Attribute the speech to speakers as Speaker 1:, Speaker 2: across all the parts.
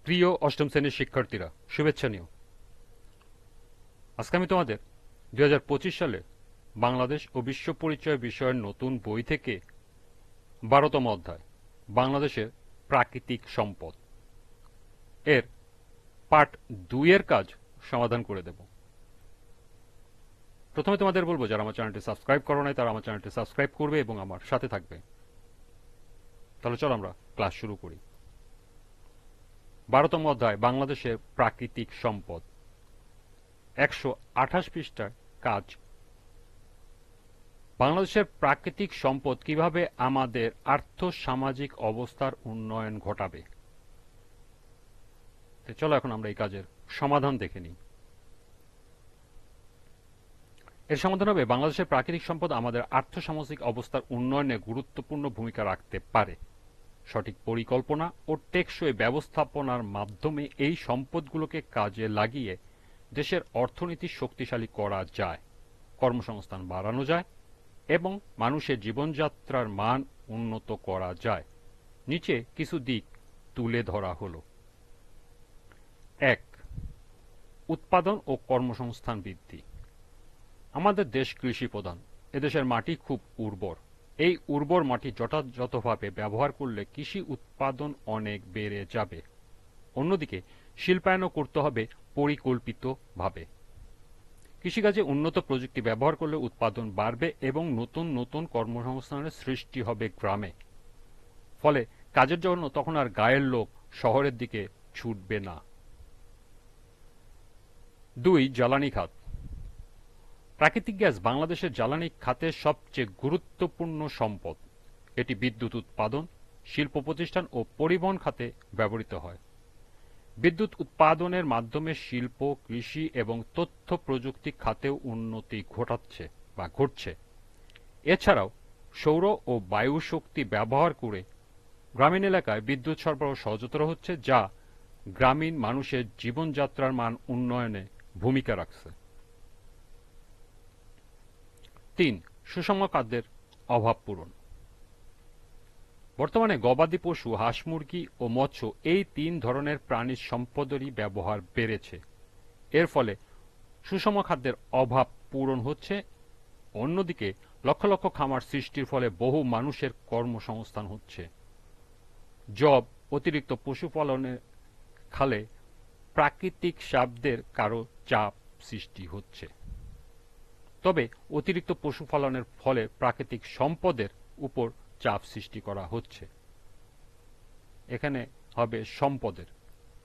Speaker 1: প্রিয় অষ্টম শ্রেণীর শিক্ষার্থীরা, শুভেচ্ছা নিও। আজকে আমি তোমাদের 2025 সালে বাংলাদেশ ও বিশ্ব পরিচয় বিষয়ের নতুন বই থেকে 12তম অধ্যায় বাংলাদেশের প্রাকৃতিক সম্পদ এর পার্ট 2 এর কাজ সমাধান করে দেব। প্রথমে তোমাদের বলবো, যারা আমার চ্যানেলটি সাবস্ক্রাইব করো নাই তারা আমার চ্যানেলটি সাবস্ক্রাইব করবে এবং আমার সাথে থাকবে। তাহলে চলো আমরা ক্লাস শুরু করি। 12তম অধ্যায় বাংলাদেশের প্রাকৃতিক সম্পদ, 128 পৃষ্ঠার কাজ। বাংলাদেশের প্রাকৃতিক সম্পদ কিভাবে আমাদের আর্থ-সামাজিক অবস্থার উন্নয়ন ঘটাবে। চলো এখন আমরা এই কাজের সমাধান দেখে নিই। এর সমাধান হবে, বাংলাদেশের প্রাকৃতিক সম্পদ আমাদের আর্থ-সামাজিক অবস্থার উন্নয়নে গুরুত্বপূর্ণ ভূমিকা রাখতে পারে। সঠিক পরিকল্পনা ও টেকসই ব্যবস্থাপনার মাধ্যমে এই সম্পদগুলোকে কাজে লাগিয়ে দেশের অর্থনীতি শক্তিশালী করা যায়, কর্মসংস্থান বাড়ানো যায় এবং মানুষের জীবনযাত্রার মান উন্নত করা যায়। নিচে কিছু দিক তুলে ধরা হলো। 1. উৎপাদন ও কর্মসংস্থান বৃদ্ধি। আমাদের দেশ কৃষি প্রধান। এদেশের মাটি খুব উর্বর। এই উর্বর মাটি যথাযথভাবে ব্যবহার করলে কৃষি উৎপাদন অনেক বেড়ে যাবে। অন্যদিকে শিল্পায়নও করতে হবে পরিকল্পিতভাবে। কৃষিকাজে উন্নত প্রযুক্তি ব্যবহার করলে উৎপাদন বাড়বে এবং নতুন নতুন কর্মসংস্থানের সৃষ্টি হবে গ্রামে। ফলে কাজের জন্য তখন আর গায়ের লোক শহরের দিকে ছুটবে না। 2. জ্বালানি খাত। প্রাকৃতিক গ্যাস বাংলাদেশের জ্বালানি খাতের সবচেয়ে গুরুত্বপূর্ণ সম্পদ। এটি বিদ্যুৎ উৎপাদন, শিল্প প্রতিষ্ঠান ও পরিবহন খাতে ব্যবহৃত হয়। বিদ্যুৎ উৎপাদনের মাধ্যমে শিল্প, কৃষি এবং তথ্য প্রযুক্তি খাতেও উন্নতি ঘটছে। এছাড়াও সৌর ও বায়ু শক্তি ব্যবহার করে গ্রামীণ এলাকায় বিদ্যুৎ সরবরাহ সহজতর হচ্ছে, যা গ্রামীণ মানুষের জীবনযাত্রার মান উন্নয়নে ভূমিকা রাখছে। 3. সুষম খাদ্যের অভাব পূরণ। বর্তমানে গবাদি পশু, হাঁস মুরগি ও মৎস্য এই 3 ধরনের প্রাণীর সম্পদেরই ব্যবহার বেড়েছে। এর ফলে সুষম খাদ্যের অভাব পূরণ হচ্ছে। অন্যদিকে লক্ষ লক্ষ খামার সৃষ্টির ফলে বহু মানুষের কর্মসংস্থান হচ্ছে। অতিরিক্ত পশুপালনের খালে প্রাকৃতিক সম্পদের কারো চাপ সৃষ্টি হচ্ছে। তবে অতিরিক্ত পশুপালনের ফলে প্রাকৃতিক সম্পদের উপর চাপ সৃষ্টি করা হচ্ছে। এখানে হবে সম্পদের,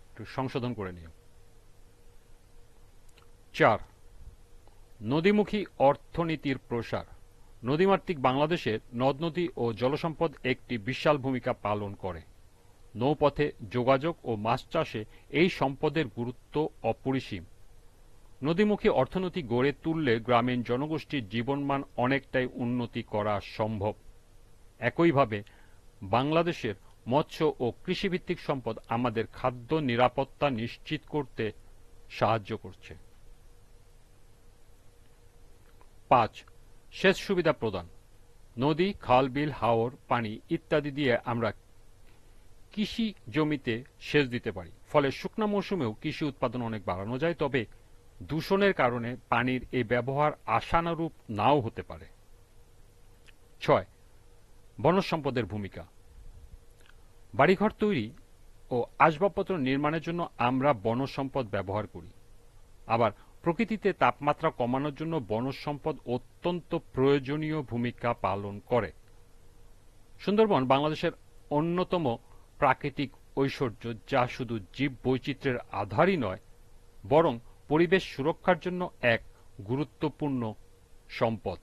Speaker 1: একটু সংশোধন করে নিও। 4. নদীমুখী অর্থনীতির প্রসার। নদীমাতৃক বাংলাদেশের নদ-নদী ও জলসম্পদ একটি বিশাল ভূমিকা পালন করে। নৌপথে যোগাযোগ ও মাছ চাষে এই সম্পদের গুরুত্ব অপরিসীম। নদীমুখী অর্থনীতি গড়ে তুললে গ্রামীণ জনগোষ্ঠীর জীবনমান অনেকটাই উন্নতি করা সম্ভব। একইভাবে বাংলাদেশের মৎস্য ও কৃষিভিত্তিক সম্পদ আমাদের খাদ্য নিরাপত্তা নিশ্চিত করতে সাহায্য করছে। 5. সেচ সুবিধা প্রদান। নদী, খাল, বিল, হাওর পানি ইত্যাদি দিয়ে আমরা কৃষি জমিতে সেচ দিতে পারি। ফলে শুকনা মৌসুমেও কৃষি উৎপাদন অনেক বাড়ানো যায়। তবে দূষণের কারণে পানির এই ব্যবহার আশানুরূপ নাও হতে পারে। 6. বনজ সম্পদের ভূমিকা। বাড়িঘর তৈরি ও আসবাবপত্র নির্মাণের জন্য আমরা বনজ সম্পদ ব্যবহার করি। আবার প্রকৃতিতে তাপমাত্রা কমানোর জন্য বনজ সম্পদ অত্যন্ত প্রয়োজনীয় ভূমিকা পালন করে। সুন্দরবন বাংলাদেশের অন্যতম প্রাকৃতিক ঐশ্বর্য, যা শুধু জীব বৈচিত্র্যের আধারই নয়, বরং পরিবেশ সুরক্ষার জন্য এক গুরুত্বপূর্ণ সম্পদ।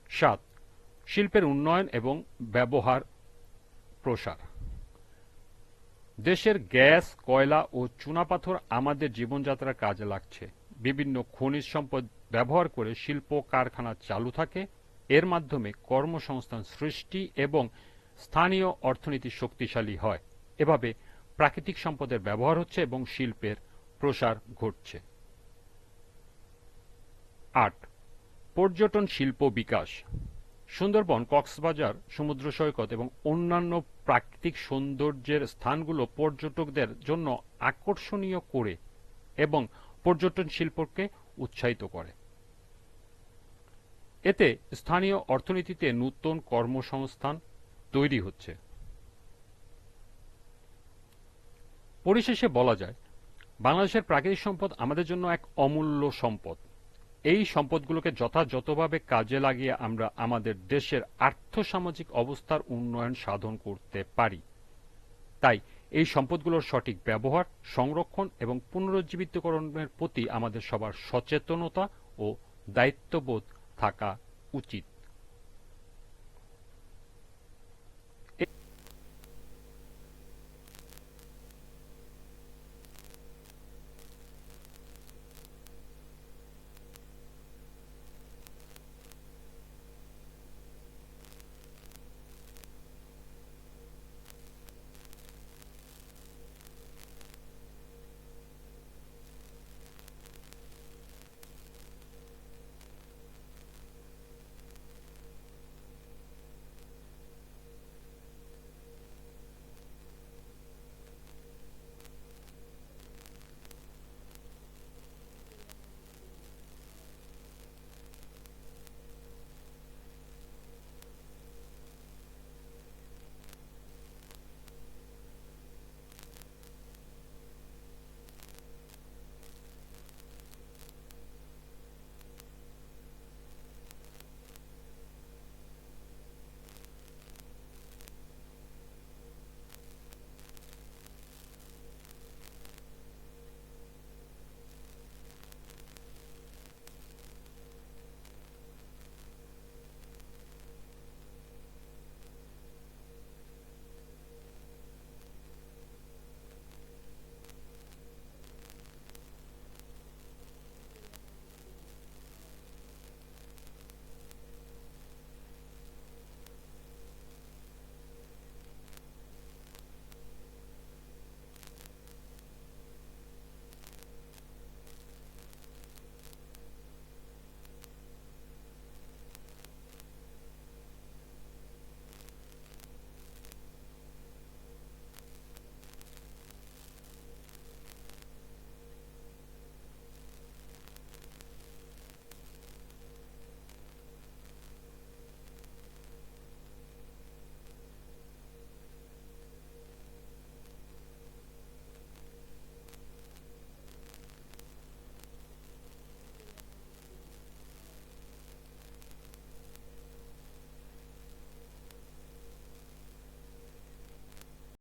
Speaker 1: 7. শিল্পের উন্নয়ন এবং ব্যবহার প্রসার। দেশের গ্যাস, কয়লা ও চুনাপাথর আমাদের জীবনযাত্রার কাজে লাগছে। বিভিন্ন খনিজ সম্পদ ব্যবহার করে শিল্প কারখানা চালু থাকে। এর মাধ্যমে কর্মসংস্থান সৃষ্টি এবং স্থানীয় অর্থনীতি শক্তিশালী হয়। এভাবে প্রাকৃতিক সম্পদের ব্যবহার হচ্ছে এবং শিল্পের প্রসার ঘটছে। 8. পর্যটন শিল্প বিকাশ। সুন্দরবন, কক্সবাজার সমুদ্র সৈকত এবং অন্যান্য প্রাকৃতিক সৌন্দর্যের স্থানগুলো পর্যটকদের জন্য আকর্ষণীয় করে এবং পর্যটন শিল্পকে উৎসাহিত করে। এতে স্থানীয় অর্থনীতিতে নতুন কর্মসংস্থান তৈরি হচ্ছে। পরিশেষে বলা যায়, বাংলাদেশের প্রাকৃতিক সম্পদ আমাদের জন্য এক অমূল্য সম্পদ। এই সম্পদগুলোকে যথাযথভাবে কাজে লাগিয়ে আমরা আমাদের দেশের আর্থসামাজিক অবস্থার উন্নয়ন সাধন করতে পারি। তাই এই সম্পদগুলোর সঠিক ব্যবহার, সংরক্ষণ এবং পুনরুজ্জীবিতকরণের প্রতি আমাদের সবার সচেতনতা ও দায়িত্ববোধ থাকা উচিত।